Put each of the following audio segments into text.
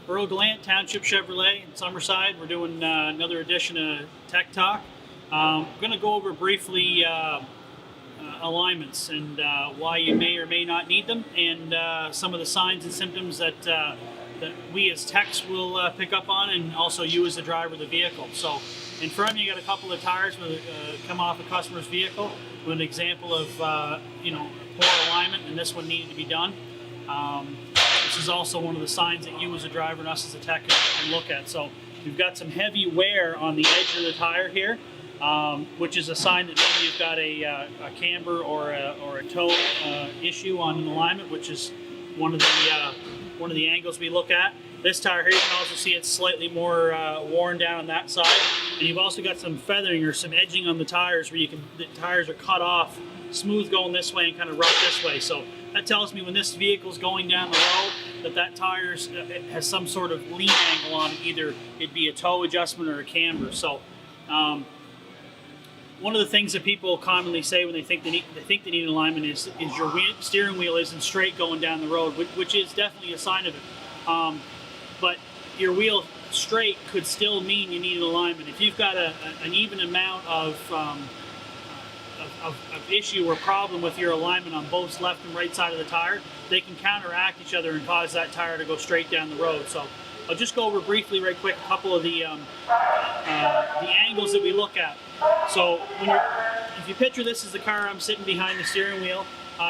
Earl Gallant, Township Chevrolet in Summerside. We're doing another edition of Tech Talk. I'm going to go over briefly alignments and why you may or may not need them, and some of the signs and symptoms that we as techs will pick up on, and also you as the driver of the vehicle. So in front of you, you got a couple of tires with, come off a customer's vehicle with an example of poor alignment, and this one needed to be done. This is also one of the signs that you as a driver and us as a tech can look at. So you've got some heavy wear on the edge of the tire here, which is a sign that maybe you've got a camber or a toe issue on an alignment, which is one of the angles we look at. This tire here, you can also see it's slightly more worn down on that side, and you've also got some feathering or some edging on the tires where the tires are cut off, smooth going this way and kind of rough this way. So that tells me when this vehicle's going down the road that tire has some sort of lean angle on it, either it be a toe adjustment or a camber. So one of the things that people commonly say when they think they need an alignment is your steering wheel isn't straight going down the road, which is definitely a sign of it. But your wheel straight could still mean you need an alignment. If you've got an even amount of issue or problem with your alignment on both left and right side of the tire, they can counteract each other and cause that tire to go straight down the road. So I'll just go over briefly, right quick, a couple of the angles that we look at. So if you picture this as the car, I'm sitting behind the steering wheel.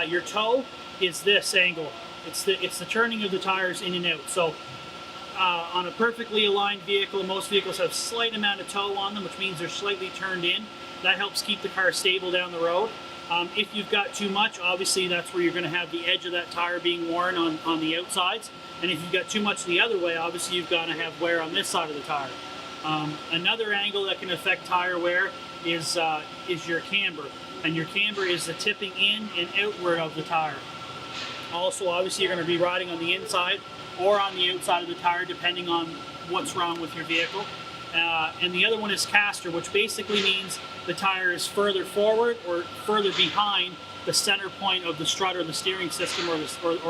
Your toe is this angle. It's the turning of the tires in and out. So on a perfectly aligned vehicle, most vehicles have a slight amount of toe on them, which means they're slightly turned in. That helps keep the car stable down the road. If you've got too much, obviously that's where you're going to have the edge of that tire being worn on the outsides. And if you've got too much the other way, obviously you've got to have wear on this side of the tire. Another angle that can affect tire wear is your camber. And your camber is the tipping in and outward of the tire. Also, obviously you're going to be riding on the inside or on the outside of the tire, depending on what's wrong with your vehicle. And the other one is caster, which basically means the tire is further forward or further behind the center point of the strut or the steering system or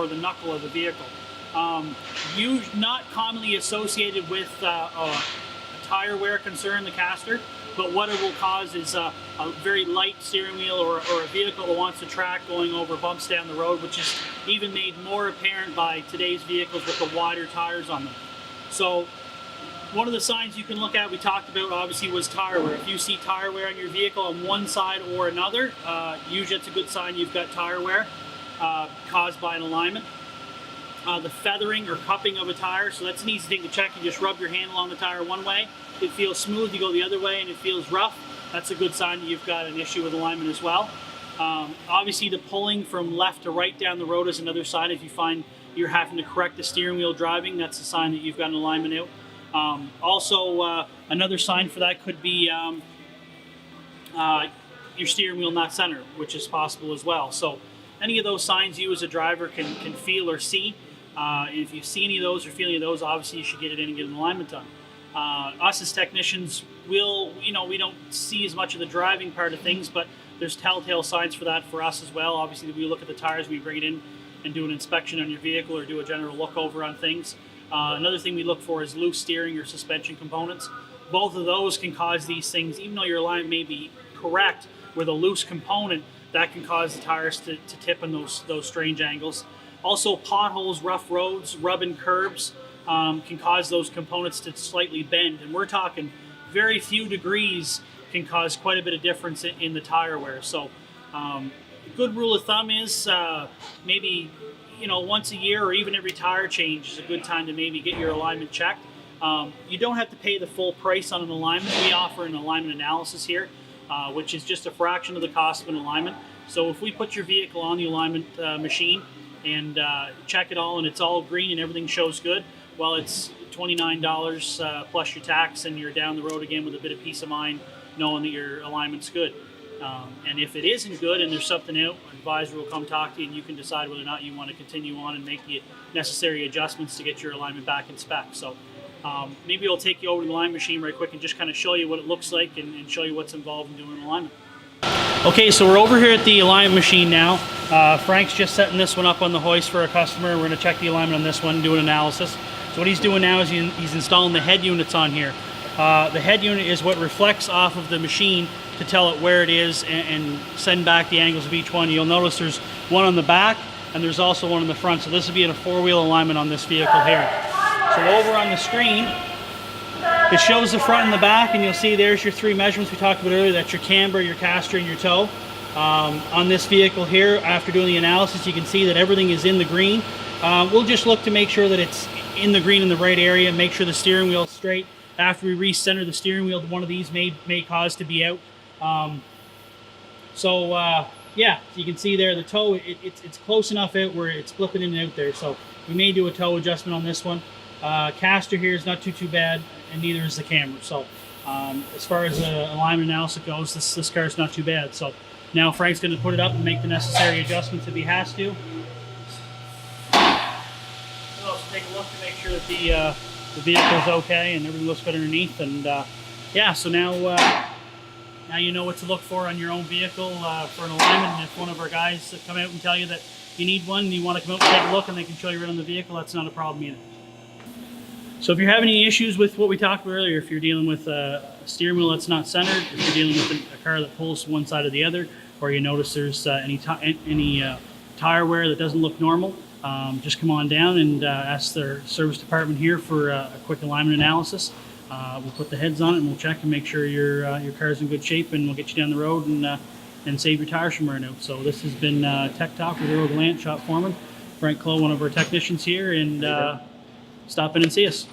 the knuckle of the vehicle. Not commonly associated with a tire wear concern, the caster, but what it will cause is a very light steering wheel or a vehicle that wants to track going over bumps down the road, which is even made more apparent by today's vehicles with the wider tires on them. So one of the signs you can look at, we talked about obviously, was tire wear. If you see tire wear on your vehicle on one side or another, usually it's a good sign you've got tire wear caused by an alignment. The feathering or cupping of a tire, so that's an easy thing to check. You just rub your handle on the tire one way, it feels smooth. You go the other way and it feels rough. That's a good sign that you've got an issue with alignment as well. Obviously the pulling from left to right down the road is another sign. If you find you're having to correct the steering wheel driving, that's a sign that you've got an alignment out. Also, another sign for that could be your steering wheel not centered, which is possible as well. So any of those signs you as a driver can feel or see. If you see any of those or feel any of those, obviously you should get it in and get an alignment done. Us as technicians, we don't see as much of the driving part of things, but there's telltale signs for that for us as well. Obviously, we look at the tires, we bring it in and do an inspection on your vehicle or do a general look over on things. Another thing we look for is loose steering or suspension components. Both of those can cause these things, even though your alignment may be correct with a loose component, that can cause the tires to tip in those strange angles. Also, potholes, rough roads, rubbing curbs can cause those components to slightly bend. And we're talking very few degrees can cause quite a bit of difference in the tire wear. So a good rule of thumb is maybe once a year or even every tire change is a good time to maybe get your alignment checked. You don't have to pay the full price on an alignment. We offer an alignment analysis here, which is just a fraction of the cost of an alignment. So if we put your vehicle on the alignment machine and check it all and it's all green and everything shows good, well, it's $29 plus your tax, and you're down the road again with a bit of peace of mind knowing that your alignment's good. And if it isn't good and there's something out, an advisor will come talk to you and you can decide whether or not you want to continue on and make the necessary adjustments to get your alignment back in spec. So maybe I'll take you over to the alignment machine right quick and just kind of show you what it looks like and show you what's involved in doing an alignment. Okay, so we're over here at the alignment machine now. Frank's just setting this one up on the hoist for a customer. We're going to check the alignment on this one, do an analysis. So what he's doing now is he's installing the head units on here. The head unit is what reflects off of the machine to tell it where it is and send back the angles of each one. You'll notice there's one on the back and there's also one in the front. So this will be in a 4-wheel alignment on this vehicle here. So over on the screen, it shows the front and the back, and you'll see there's your 3 measurements we talked about earlier. That's your camber, your caster, and your toe. On this vehicle here, after doing the analysis, you can see that everything is in the green. We'll just look to make sure that it's in the green in the right area, make sure the steering wheel is straight. After we recenter the steering wheel, one of these may cause to be out. Yeah, so you can see there the toe, it's close enough out where it's flipping in and out there. So we may do a toe adjustment on this one. Caster here is not too bad, and neither is the camber. So as far as alignment analysis goes, this car is not too bad. So now Frank's going to put it up and make the necessary adjustments if he has to. We'll also take a look to make sure that the vehicle's okay and everything looks good underneath. And yeah, so now you know what to look for on your own vehicle for an alignment. And if one of our guys come out and tell you that you need one and you want to come out and take a look and they can show you right on the vehicle, that's not a problem either. So if you're having any issues with what we talked about earlier, if you're dealing with a steering wheel that's not centered, if you're dealing with a car that pulls one side or the other, or you notice there's any tire wear that doesn't look normal, just come on down and ask their service department here for a quick alignment analysis. We'll put the heads on it and we'll check and make sure your car's in good shape, and we'll get you down the road and save your tires from wearing out. So this has been Tech Talk with Earl Gallant, shop foreman. Frank Clough, one of our technicians here, and stop in and see us.